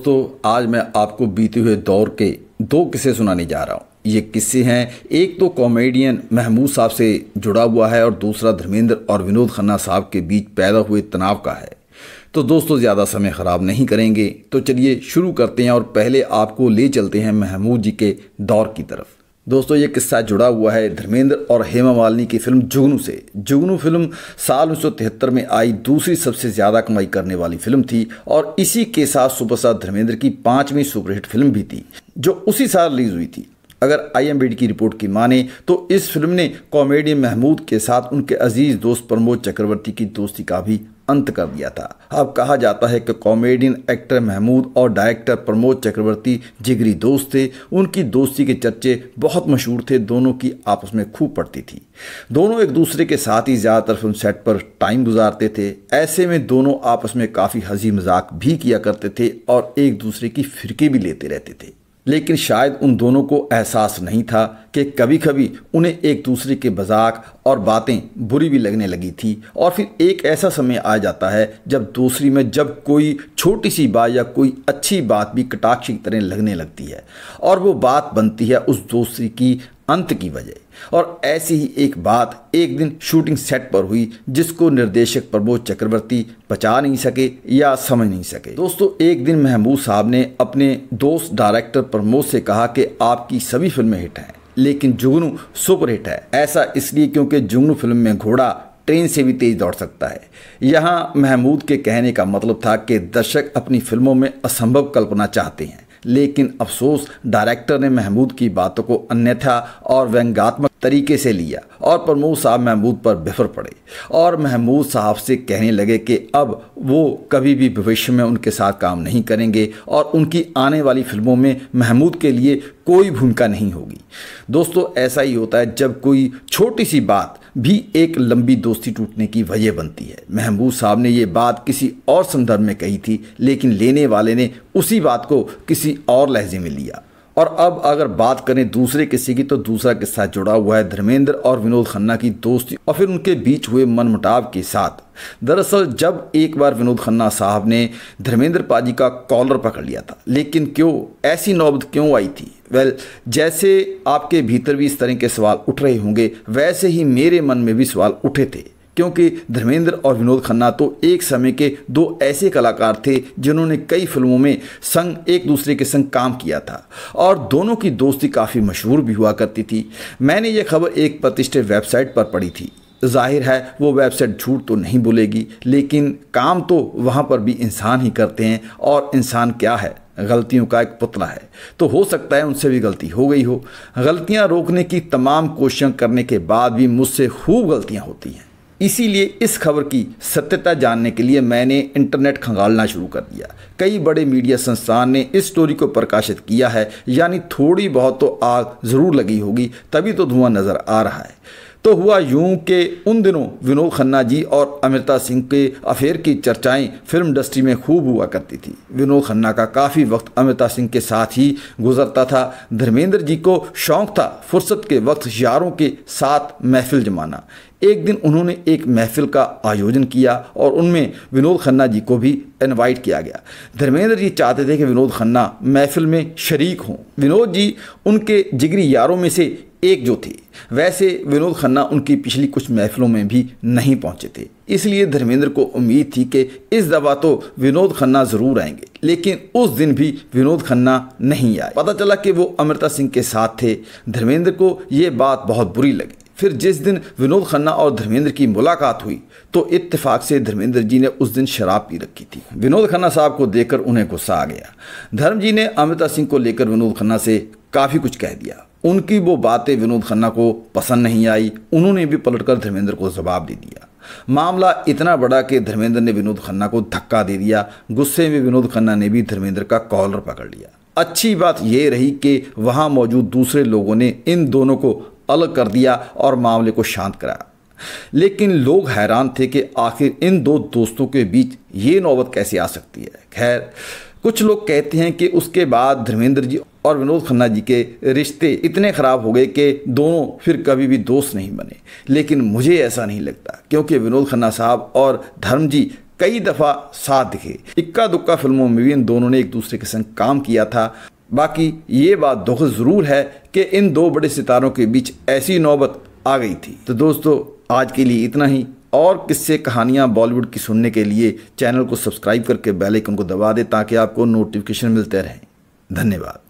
दोस्तों, आज मैं आपको बीते हुए दौर के दो किस्से सुनाने जा रहा हूँ। ये किस्से हैं, एक तो कॉमेडियन महमूद साहब से जुड़ा हुआ है और दूसरा धर्मेंद्र और विनोद खन्ना साहब के बीच पैदा हुए तनाव का है। तो दोस्तों, ज़्यादा समय ख़राब नहीं करेंगे, तो चलिए शुरू करते हैं और पहले आपको ले चलते हैं महमूद जी के दौर की तरफ। दोस्तों, ये किस्सा जुड़ा हुआ है धर्मेंद्र और हेमा मालिनी की फिल्म जुगनू से। जुगनू फिल्म साल 1973 में आई दूसरी सबसे ज़्यादा कमाई करने वाली फिल्म थी और इसी के साथ सुपरस्टार धर्मेंद्र की 5वीं सुपरहिट फिल्म भी थी, जो उसी साल रिलीज हुई थी। अगर IMDb की रिपोर्ट की माने तो इस फिल्म ने कॉमेडियन महमूद के साथ उनके अजीज दोस्त प्रमोद चक्रवर्ती की दोस्ती का भी अंत कर दिया था। अब कहा जाता है कि कॉमेडियन एक्टर महमूद और डायरेक्टर प्रमोद चक्रवर्ती जिगरी दोस्त थे। उनकी दोस्ती के चर्चे बहुत मशहूर थे, दोनों की आपस में खूब पड़ती थी। दोनों एक दूसरे के साथ ही ज़्यादातर फिल्म सेट पर टाइम गुजारते थे। ऐसे में दोनों आपस में काफ़ी हंसी मजाक भी किया करते थे और एक दूसरे की फिरकी भी लेते रहते थे। लेकिन शायद उन दोनों को एहसास नहीं था कि कभी कभी उन्हें एक दूसरे के मजाक और बातें बुरी भी लगने लगी थी। और फिर एक ऐसा समय आ जाता है जब दूसरी में जब कोई छोटी सी बात या कोई अच्छी बात भी कटाक्ष की तरह लगने लगती है और वो बात बनती है उस दोस्ती की अंत की वजह। और ऐसी ही एक बात एक दिन शूटिंग सेट पर हुई, जिसको निर्देशक प्रमोद चक्रवर्ती बचा नहीं सके या समझ नहीं सके। दोस्तों, एक दिन महमूद साहब ने अपने दोस्त डायरेक्टर प्रमोद से कहा कि आपकी सभी फिल्में हिट हैं, लेकिन जुगनू सुपर हिट है। ऐसा इसलिए क्योंकि जुगनू फिल्म में घोड़ा ट्रेन से भी तेज दौड़ सकता है। यहाँ महमूद के कहने का मतलब था कि दर्शक अपनी फिल्मों में असंभव कल्पना चाहते हैं, लेकिन अफसोस डायरेक्टर ने महमूद की बातों को अन्यथा और व्यंग्यात्मक तरीके से लिया और प्रमोद साहब महमूद पर बिफर पड़े और महमूद साहब से कहने लगे कि अब वो कभी भी भविष्य में उनके साथ काम नहीं करेंगे और उनकी आने वाली फिल्मों में महमूद के लिए कोई भूमिका नहीं होगी। दोस्तों, ऐसा ही होता है जब कोई छोटी सी बात भी एक लंबी दोस्ती टूटने की वजह बनती है। महमूद साहब ने ये बात किसी और संदर्भ में कही थी, लेकिन लेने वाले ने उसी बात को किसी और लहजे में लिया। और अब अगर बात करें दूसरे किस्से की, तो दूसरा किस्सा जुड़ा हुआ है धर्मेंद्र और विनोद खन्ना की दोस्ती और फिर उनके बीच हुए मनमुटाव के साथ। दरअसल जब एक बार विनोद खन्ना साहब ने धर्मेंद्र पाजी का कॉलर पकड़ लिया था, लेकिन क्यों, ऐसी नौबत क्यों आई थी? जैसे आपके भीतर भी इस तरह के सवाल उठ रहे होंगे, वैसे ही मेरे मन में भी सवाल उठे थे, क्योंकि धर्मेंद्र और विनोद खन्ना तो एक समय के दो ऐसे कलाकार थे जिन्होंने कई फिल्मों में संग एक दूसरे के संग काम किया था और दोनों की दोस्ती काफ़ी मशहूर भी हुआ करती थी। मैंने ये खबर एक प्रतिष्ठित वेबसाइट पर पढ़ी थी। जाहिर है वो वेबसाइट झूठ तो नहीं बोलेगी, लेकिन काम तो वहाँ पर भी इंसान ही करते हैं और इंसान क्या है, गलतियों का एक पुतला है। तो हो सकता है उनसे भी गलती हो गई हो। गलतियाँ रोकने की तमाम कोशिशें करने के बाद भी मुझसे खूब गलतियाँ होती हैं। इसीलिए इस खबर की सत्यता जानने के लिए मैंने इंटरनेट खंगालना शुरू कर दिया। कई बड़े मीडिया संस्थान ने इस स्टोरी को प्रकाशित किया है, यानी थोड़ी बहुत तो आग ज़रूर लगी होगी, तभी तो धुआं नज़र आ रहा है। तो हुआ यूं कि उन दिनों विनोद खन्ना जी और अमृता सिंह के अफेयर की चर्चाएं फिल्म इंडस्ट्री में खूब हुआ करती थी। विनोद खन्ना का काफ़ी वक्त अमृता सिंह के साथ ही गुजरता था। धर्मेंद्र जी को शौक़ था फुर्सत के वक्त यारों के साथ महफिल जमाना। एक दिन उन्होंने एक महफिल का आयोजन किया और उनमें विनोद खन्ना जी को भी इनवाइट किया गया। धर्मेंद्र जी चाहते थे कि विनोद खन्ना महफिल में शरीक हों। विनोद जी उनके जिगरी यारों में से एक जो थे। वैसे विनोद खन्ना उनकी पिछली कुछ महफिलों में भी नहीं पहुंचे थे, इसलिए धर्मेंद्र को उम्मीद थी कि इस दफ़ा तो विनोद खन्ना ज़रूर आएंगे, लेकिन उस दिन भी विनोद खन्ना नहीं आए। पता चला कि वो अमृता सिंह के साथ थे। धर्मेंद्र को ये बात बहुत बुरी लगी। फिर जिस दिन विनोद खन्ना और धर्मेंद्र की मुलाकात हुई तो इत्तेफाक से धर्मेंद्र जी ने उस दिन शराब पी रखी थी। विनोद खन्ना साहब को देखकर उन्हें गुस्सा आ गया। धर्म जी ने अमृता सिंह को लेकर विनोद खन्ना से काफ़ी कुछ कह दिया। उनकी वो बातें विनोद खन्ना को पसंद नहीं आई। उन्होंने भी पलटकर धर्मेंद्र को जवाब दे दिया। मामला इतना बड़ा कि धर्मेंद्र ने विनोद खन्ना को धक्का दे दिया। गुस्से में विनोद खन्ना ने भी धर्मेंद्र का कॉलर पकड़ लिया। अच्छी बात यह रही कि वहाँ मौजूद दूसरे लोगों ने इन दोनों को अलग कर दिया और मामले को शांत कराया। लेकिन लोग हैरान थे कि आखिर इन दो दोस्तों के बीच ये नौबत कैसे आ सकती है। खैर, कुछ लोग कहते हैं कि उसके बाद धर्मेंद्र जी और विनोद खन्ना जी के रिश्ते इतने ख़राब हो गए कि दोनों फिर कभी भी दोस्त नहीं बने। लेकिन मुझे ऐसा नहीं लगता, क्योंकि विनोद खन्ना साहब और धर्म जी कई दफ़ा साथ दिखे। इक्का दुक्का फिल्मों में भी इन दोनों ने एक दूसरे के संग काम किया था। बाकी ये बात दुख ज़रूर है कि इन दो बड़े सितारों के बीच ऐसी नौबत आ गई थी। तो दोस्तों आज के लिए इतना ही। और किस्से कहानियाँ बॉलीवुड की सुनने के लिए चैनल को सब्सक्राइब करके बेल आइकन को दबा दें ताकि आपको नोटिफिकेशन मिलते रहें। धन्यवाद।